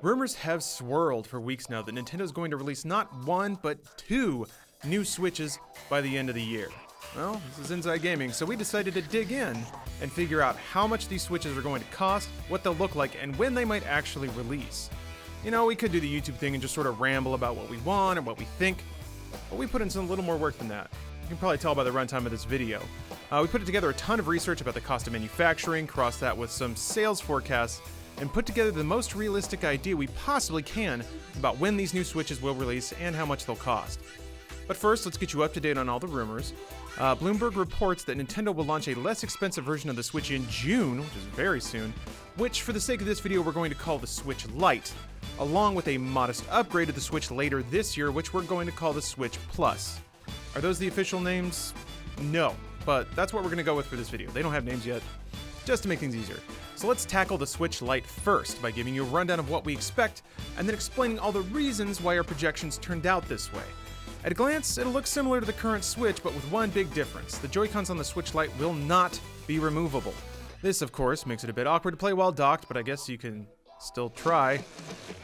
Rumors have swirled for weeks now that Nintendo's going to release not one, but two new Switches by the end of the year. Well, this is Inside Gaming, so we decided to dig in and figure out how much these Switches are going to cost, what they'll look like, and when they might actually release. You know, we could do the YouTube thing and just sort of ramble about what we want or what we think, but we put in some little more work than that. You can probably tell by the runtime of this video. We put together a ton of research about the cost of manufacturing, crossed that with some sales forecasts, and put together the most realistic idea we possibly can about when these new Switches will release and how much they'll cost. But first, let's get you up to date on all the rumors. Bloomberg reports that Nintendo will launch a less expensive version of the Switch in June, which is very soon, which for the sake of this video we're going to call the Switch Lite, along with a modest upgrade of the Switch later this year, which we're going to call the Switch Plus. Are those the official names? No, but that's what we're going to go with for this video. They don't have names yet, just to make things easier. So let's tackle the Switch Lite first by giving you a rundown of what we expect, and then explaining all the reasons why our projections turned out this way. At a glance, it'll look similar to the current Switch, but with one big difference. The Joy-Cons on the Switch Lite will not be removable. This, of course, makes it a bit awkward to play while docked, but I guess you can still try.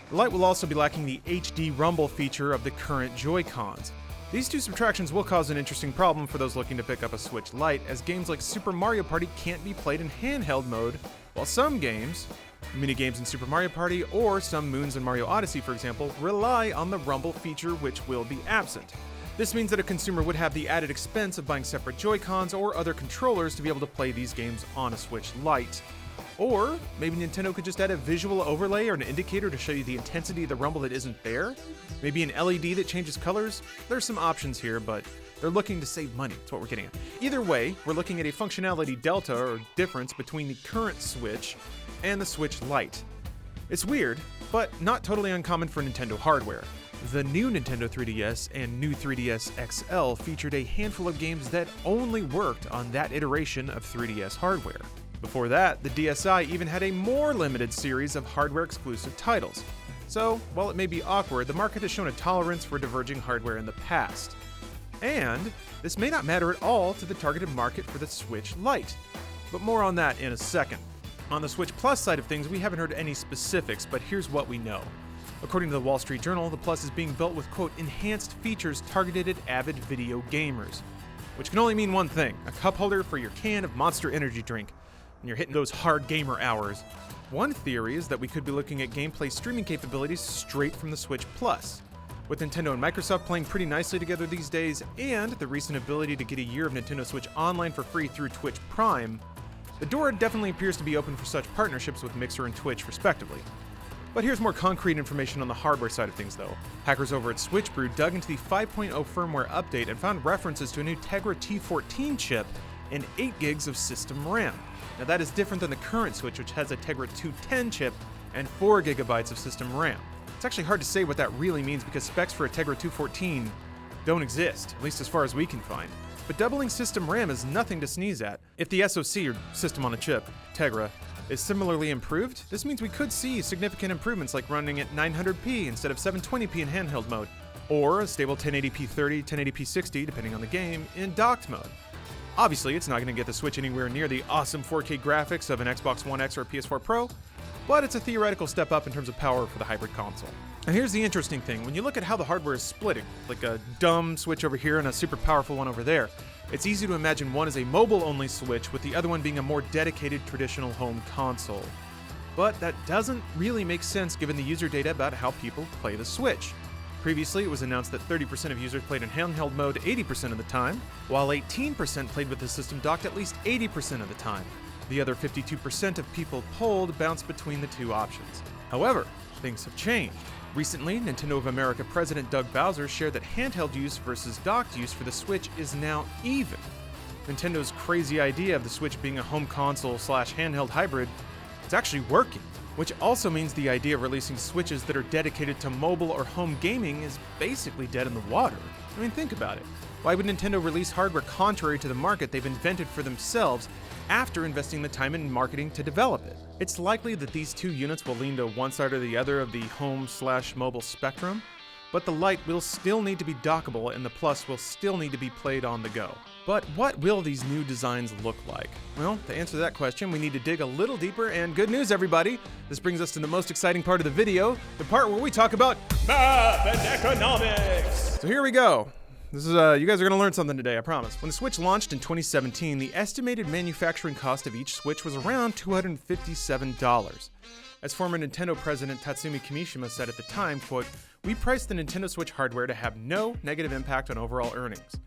The Lite will also be lacking the HD rumble feature of the current Joy-Cons. These two subtractions will cause an interesting problem for those looking to pick up a Switch Lite, as games like Super Mario Party can't be played in handheld mode, while some games, minigames in Super Mario Party or some Moons in Mario Odyssey for example, rely on the rumble feature, which will be absent. This means that a consumer would have the added expense of buying separate Joy-Cons or other controllers to be able to play these games on a Switch Lite. Or maybe Nintendo could just add a visual overlay or an indicator to show you the intensity of the rumble that isn't there. Maybe an LED that changes colors. There's some options here, but they're looking to save money. That's what we're getting at. Either way, we're looking at a functionality delta or difference between the current Switch and the Switch Lite. It's weird, but not totally uncommon for Nintendo hardware. The new Nintendo 3DS and new 3DS XL featured a handful of games that only worked on that iteration of 3DS hardware. Before that, the DSi even had a more limited series of hardware-exclusive titles. So, while it may be awkward, the market has shown a tolerance for diverging hardware in the past. And this may not matter at all to the targeted market for the Switch Lite. But more on that in a second. On the Switch Plus side of things, we haven't heard any specifics, but here's what we know. According to the Wall Street Journal, the Plus is being built with, quote, enhanced features targeted at avid video gamers. Which can only mean one thing, a cup holder for your can of Monster Energy drink when you're hitting those hard gamer hours. One theory is that we could be looking at gameplay streaming capabilities straight from the Switch Plus. With Nintendo and Microsoft playing pretty nicely together these days, and the recent ability to get a year of Nintendo Switch Online for free through Twitch Prime, the door definitely appears to be open for such partnerships with Mixer and Twitch, respectively. But here's more concrete information on the hardware side of things, though. Hackers over at SwitchBrew dug into the 5.0 firmware update and found references to a new Tegra T14 chip and 8 gigs of system RAM. Now that is different than the current Switch, which has a Tegra 210 chip and 4 gigabytes of system RAM. It's actually hard to say what that really means because specs for a Tegra 214 don't exist, at least as far as we can find. But doubling system RAM is nothing to sneeze at. If the SoC, or System on a Chip, Tegra, is similarly improved, this means we could see significant improvements like running at 900p instead of 720p in handheld mode, or a stable 1080p 30, 1080p 60, depending on the game, in docked mode. Obviously, it's not going to get the Switch anywhere near the awesome 4K graphics of an Xbox One X or a PS4 Pro, but it's a theoretical step up in terms of power for the hybrid console. Now here's the interesting thing, when you look at how the hardware is splitting, like a dumb Switch over here and a super powerful one over there, it's easy to imagine one as a mobile-only Switch with the other one being a more dedicated traditional home console. But that doesn't really make sense given the user data about how people play the Switch. Previously, it was announced that 30% of users played in handheld mode 80% of the time, while 18% played with the system docked at least 80% of the time. The other 52% of people polled bounced between the two options. However, things have changed. Recently, Nintendo of America President Doug Bowser shared that handheld use versus docked use for the Switch is now even. Nintendo's crazy idea of the Switch being a home console / handheld hybrid is actually working, which also means the idea of releasing Switches that are dedicated to mobile or home gaming is basically dead in the water. I mean, think about it. Why would Nintendo release hardware contrary to the market they've invented for themselves after investing the time in marketing to develop it? It's likely that these two units will lean to one side or the other of the home/mobile spectrum, but the Lite will still need to be dockable and the Plus will still need to be played on the go. But what will these new designs look like? Well, to answer that question, we need to dig a little deeper, and good news, everybody! This brings us to the most exciting part of the video, the part where we talk about math and economics! So here we go. This is, you guys are gonna learn something today, I promise. When the Switch launched in 2017, the estimated manufacturing cost of each Switch was around $257. As former Nintendo president Tatsumi Kimishima said at the time, quote, "We priced the Nintendo Switch hardware to have no negative impact on overall earnings."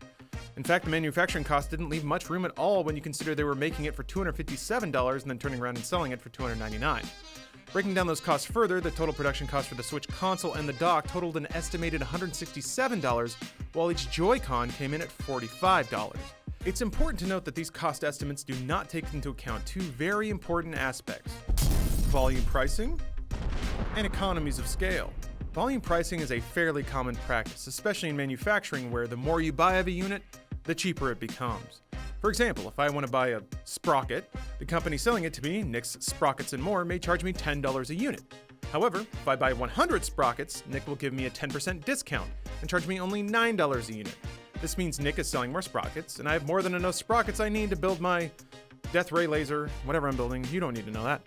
In fact, the manufacturing cost didn't leave much room at all when you consider they were making it for $257 and then turning around and selling it for $299. Breaking down those costs further, the total production cost for the Switch console and the dock totaled an estimated $167, while each Joy-Con came in at $45. It's important to note that these cost estimates do not take into account two very important aspects: volume pricing and economies of scale. Volume pricing is a fairly common practice, especially in manufacturing, where the more you buy of a unit, the cheaper it becomes. For example, if I want to buy a sprocket, the company selling it to me, Nick's Sprockets and More, may charge me $10 a unit. However, if I buy 100 sprockets, Nick will give me a 10% discount and charge me only $9 a unit. This means Nick is selling more sprockets, and I have more than enough sprockets I need to build my Death Ray laser, whatever I'm building. You don't need to know that.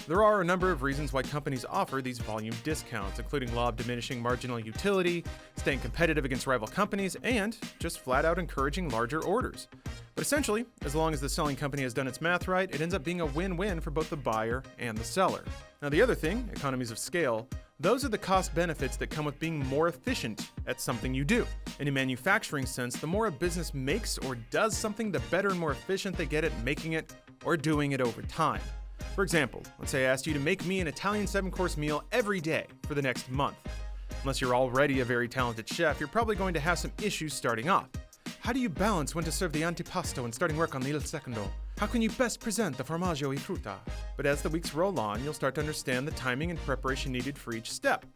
There are a number of reasons why companies offer these volume discounts, including law of diminishing marginal utility, staying competitive against rival companies, and just flat out encouraging larger orders. But essentially, as long as the selling company has done its math right, it ends up being a win-win for both the buyer and the seller. Now the other thing, economies of scale, those are the cost benefits that come with being more efficient at something you do. In a manufacturing sense, the more a business makes or does something, the better and more efficient they get at making it or doing it over time. For example, let's say I asked you to make me an Italian 7-course meal every day for the next month. Unless you're already a very talented chef, you're probably going to have some issues starting off. How do you balance when to serve the antipasto when starting work on the il secondo? How can you best present the formaggio e frutta? But as the weeks roll on, you'll start to understand the timing and preparation needed for each step.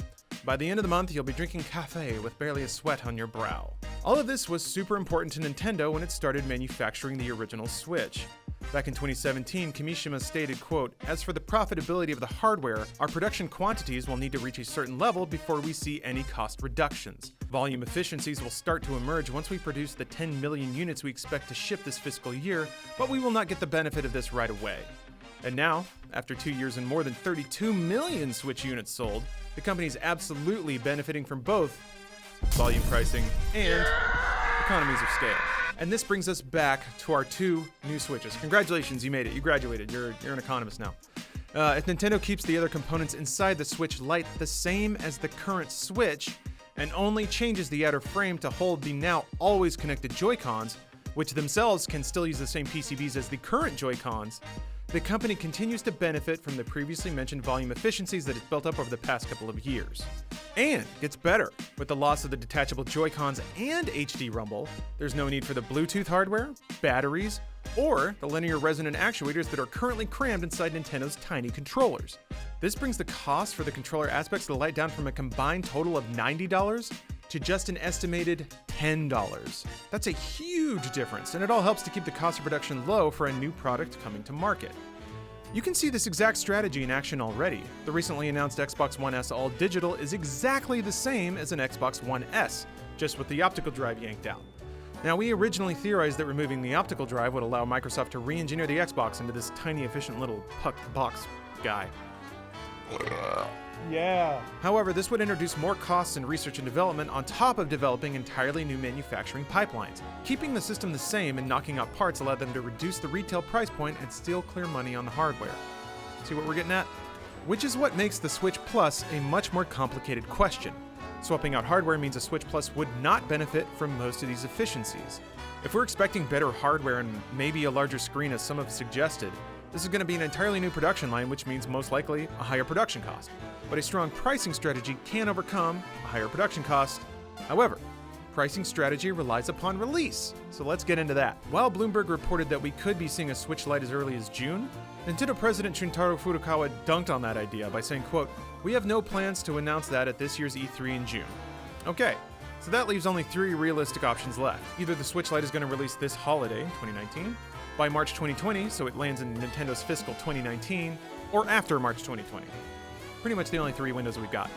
By the end of the month, you'll be drinking cafe with barely a sweat on your brow. All of this was super important to Nintendo when it started manufacturing the original Switch. Back in 2017, Kimishima stated, quote, "As for the profitability of the hardware, our production quantities will need to reach a certain level before we see any cost reductions. Volume efficiencies will start to emerge once we produce the 10 million units we expect to ship this fiscal year, but we will not get the benefit of this right away." And now, after 2 years and more than 32 million Switch units sold, the company is absolutely benefiting from both volume pricing and economies of scale. And this brings us back to our two new Switches. Congratulations, you made it. You graduated. You're an economist now. If Nintendo keeps the other components inside the Switch Lite the same as the current Switch, and only changes the outer frame to hold the now always connected Joy-Cons, which themselves can still use the same PCBs as the current Joy-Cons, the company continues to benefit from the previously mentioned volume efficiencies that it's built up over the past couple of years. And gets better. With the loss of the detachable Joy-Cons and HD Rumble, there's no need for the Bluetooth hardware, batteries, or the linear resonant actuators that are currently crammed inside Nintendo's tiny controllers. This brings the cost for the controller aspects of the Lite down from a combined total of $90 to just an estimated $10. That's a huge difference, and it all helps to keep the cost of production low for a new product coming to market. You can see this exact strategy in action already. The recently announced Xbox One S All Digital is exactly the same as an Xbox One S, just with the optical drive yanked out. Now, we originally theorized that removing the optical drive would allow Microsoft to re-engineer the Xbox into this tiny, efficient little pucked box guy. Yeah. However, this would introduce more costs in research and development on top of developing entirely new manufacturing pipelines. Keeping the system the same and knocking out parts allowed them to reduce the retail price point and still clear money on the hardware. See what we're getting at? Which is what makes the Switch Plus a much more complicated question. Swapping out hardware means a Switch Plus would not benefit from most of these efficiencies. If we're expecting better hardware and maybe a larger screen as some have suggested, this is going to be an entirely new production line, which means most likely a higher production cost. But a strong pricing strategy can overcome a higher production cost. However, pricing strategy relies upon release, so let's get into that. While Bloomberg reported that we could be seeing a Switch Lite as early as June, Nintendo President Shuntaro Furukawa dunked on that idea by saying, quote, "We have no plans to announce that at this year's E3 in June." Okay, so that leaves only 3 realistic options left. Either the Switch Lite is going to release this holiday, 2019, by March 2020, so it lands in Nintendo's fiscal 2019, or after March 2020. Pretty much the only 3 windows we've got.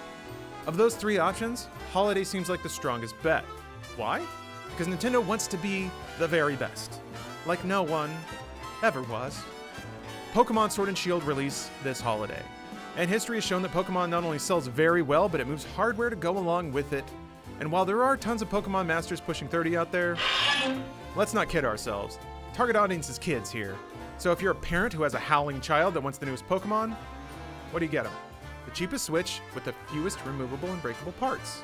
Of those 3 options, holiday seems like the strongest bet. Why? because Nintendo wants to be the very best, like no one ever was. Pokemon Sword and Shield release this holiday, and history has shown that Pokemon not only sells very well, but it moves hardware to go along with it. And while there are tons of Pokemon masters pushing 30 out there, let's not kid ourselves. Target audience is kids here. So if you're a parent who has a howling child that wants the newest Pokemon, what do you get them? The cheapest Switch with the fewest removable and breakable parts.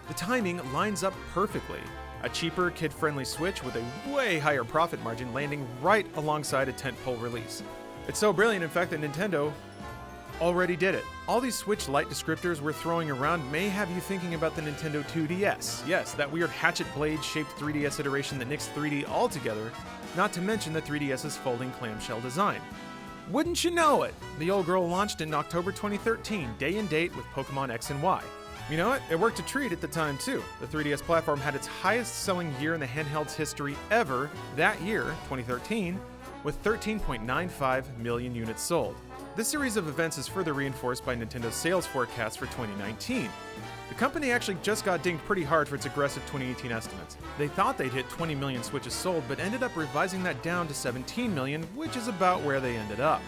The timing lines up perfectly. A cheaper, kid-friendly Switch with a way higher profit margin landing right alongside a tentpole release. It's so brilliant, in fact, that Nintendo already did it. All these Switch Lite descriptors we're throwing around may have you thinking about the Nintendo 2DS. Yes, that weird hatchet blade-shaped 3DS iteration that nixed 3D altogether, not to mention the 3DS's folding clamshell design. Wouldn't you know it? The old girl launched in October 2013, day and date with Pokemon X and Y. You know what? It worked a treat at the time too. The 3DS platform had its highest selling year in the handheld's history ever that year, 2013, with 13.95 million units sold. This series of events is further reinforced by Nintendo's sales forecast for 2019. The company actually just got dinged pretty hard for its aggressive 2018 estimates. They thought they'd hit 20 million Switches sold, but ended up revising that down to 17 million, which is about where they ended up.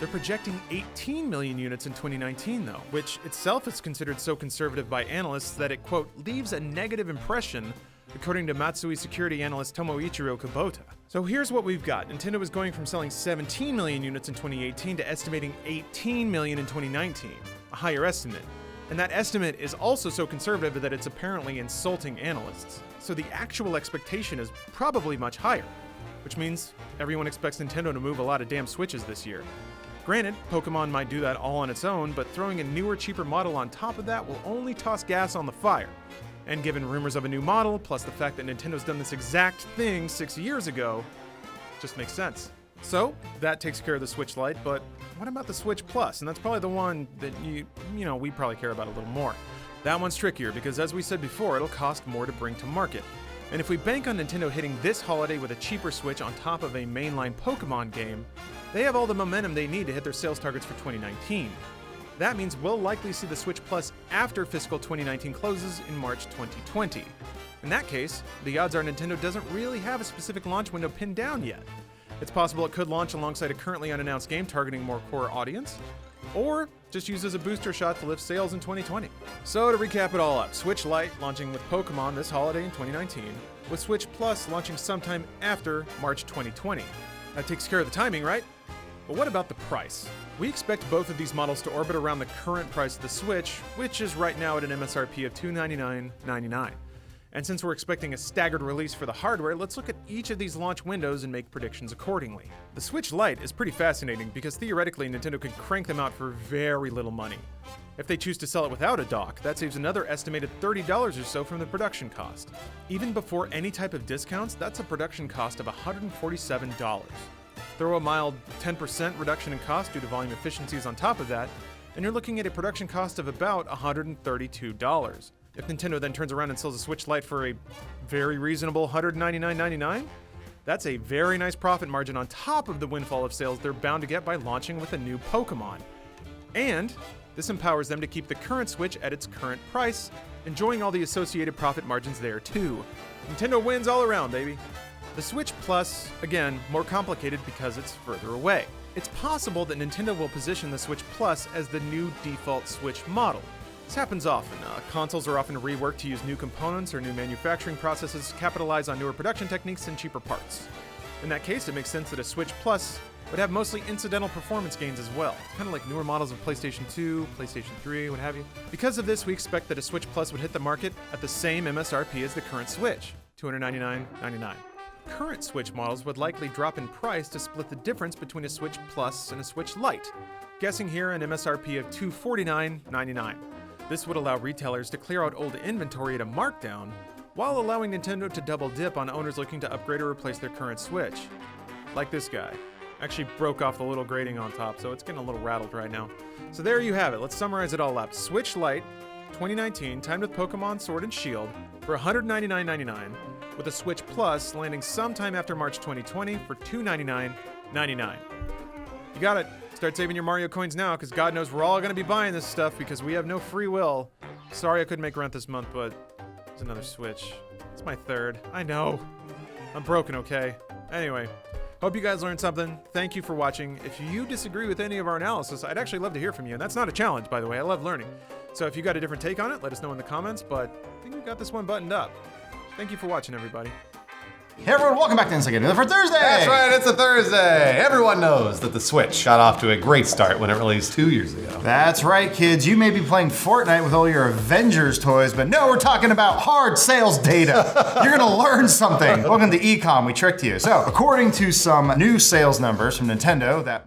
They're projecting 18 million units in 2019 though, which itself is considered so conservative by analysts that it, quote, leaves a negative impression, according to Matsui security analyst Tomoichiro Kubota. So here's what we've got. Nintendo is going from selling 17 million units in 2018 to estimating 18 million in 2019, a higher estimate. And that estimate is also so conservative that it's apparently insulting analysts. So the actual expectation is probably much higher, which means everyone expects Nintendo to move a lot of damn Switches this year. Granted, Pokemon might do that all on its own, but throwing a newer, cheaper model on top of that will only toss gas on the fire. And given rumors of a new model, plus the fact that Nintendo's done this exact thing 6 years ago, it just makes sense. So, that takes care of the Switch Lite, but what about the Switch Plus? And that's probably the one that we probably care about a little more. That one's trickier because, as we said before, it'll cost more to bring to market. And if we bank on Nintendo hitting this holiday with a cheaper Switch on top of a mainline Pokemon game, they have all the momentum they need to hit their sales targets for 2019. That means we'll likely see the Switch Plus after fiscal 2019 closes in March 2020. In that case, the odds are Nintendo doesn't really have a specific launch window pinned down yet. It's possible it could launch alongside a currently unannounced game targeting a more core audience, or just use as a booster shot to lift sales in 2020. So to recap it all up, Switch Lite launching with Pokemon this holiday in 2019, with Switch Plus launching sometime after March 2020. That takes care of the timing, right? But what about the price? We expect both of these models to orbit around the current price of the Switch, which is right now at an MSRP of $299.99. And since we're expecting a staggered release for the hardware, let's look at each of these launch windows and make predictions accordingly. The Switch Lite is pretty fascinating because theoretically Nintendo could crank them out for very little money. If they choose to sell it without a dock, that saves another estimated $30 or so from the production cost. Even before any type of discounts, that's a production cost of $147. Throw a mild 10% reduction in cost due to volume efficiencies on top of that, and you're looking at a production cost of about $132. If Nintendo then turns around and sells a Switch Lite for a very reasonable $199.99, that's a very nice profit margin on top of the windfall of sales they're bound to get by launching with a new Pokemon. And this empowers them to keep the current Switch at its current price, enjoying all the associated profit margins there too. Nintendo wins all around, baby. The Switch Plus, again, more complicated because it's further away. It's possible that Nintendo will position the Switch Plus as the new default Switch model. This happens often. Consoles are often reworked to use new components or new manufacturing processes to capitalize on newer production techniques and cheaper parts. In that case, it makes sense that a Switch Plus would have mostly incidental performance gains as well, kind of like newer models of PlayStation 2, PlayStation 3, what have you. Because of this, we expect that a Switch Plus would hit the market at the same MSRP as the current Switch, $299.99. Current Switch models would likely drop in price to split the difference between a Switch Plus and a Switch Lite, guessing here an MSRP of $249.99. This would allow retailers to clear out old inventory at a markdown, while allowing Nintendo to double dip on owners looking to upgrade or replace their current Switch. Like this guy. Actually broke off the little grating on top, so it's getting a little rattled right now. So there you have it. Let's summarize it all up. Switch Lite 2019, timed with Pokemon Sword and Shield, for $199.99, with a Switch Plus landing sometime after March 2020 for $299.99. You got it. Start saving your Mario coins now, because God knows we're all going to be buying this stuff because we have no free will. Sorry I couldn't make rent this month, but there's another Switch. It's my third. I know. I'm broken, okay? Anyway, hope you guys learned something. Thank you for watching. If you disagree with any of our analysis, I'd actually love to hear from you. And that's not a challenge, by the way. I love learning. So if you got a different take on it, let us know in the comments. But I think we got this one buttoned up. Thank you for watching, everybody. Hey everyone, welcome back to Inside Gaming for Thursday! That's right, it's a Thursday! Everyone knows that the Switch got off to a great start when it released 2 years ago. That's right, kids. You may be playing Fortnite with all your Avengers toys, but no, we're talking about hard sales data. You're gonna learn something. Welcome to Ecom, we tricked you. So, according to some new sales numbers from Nintendo, that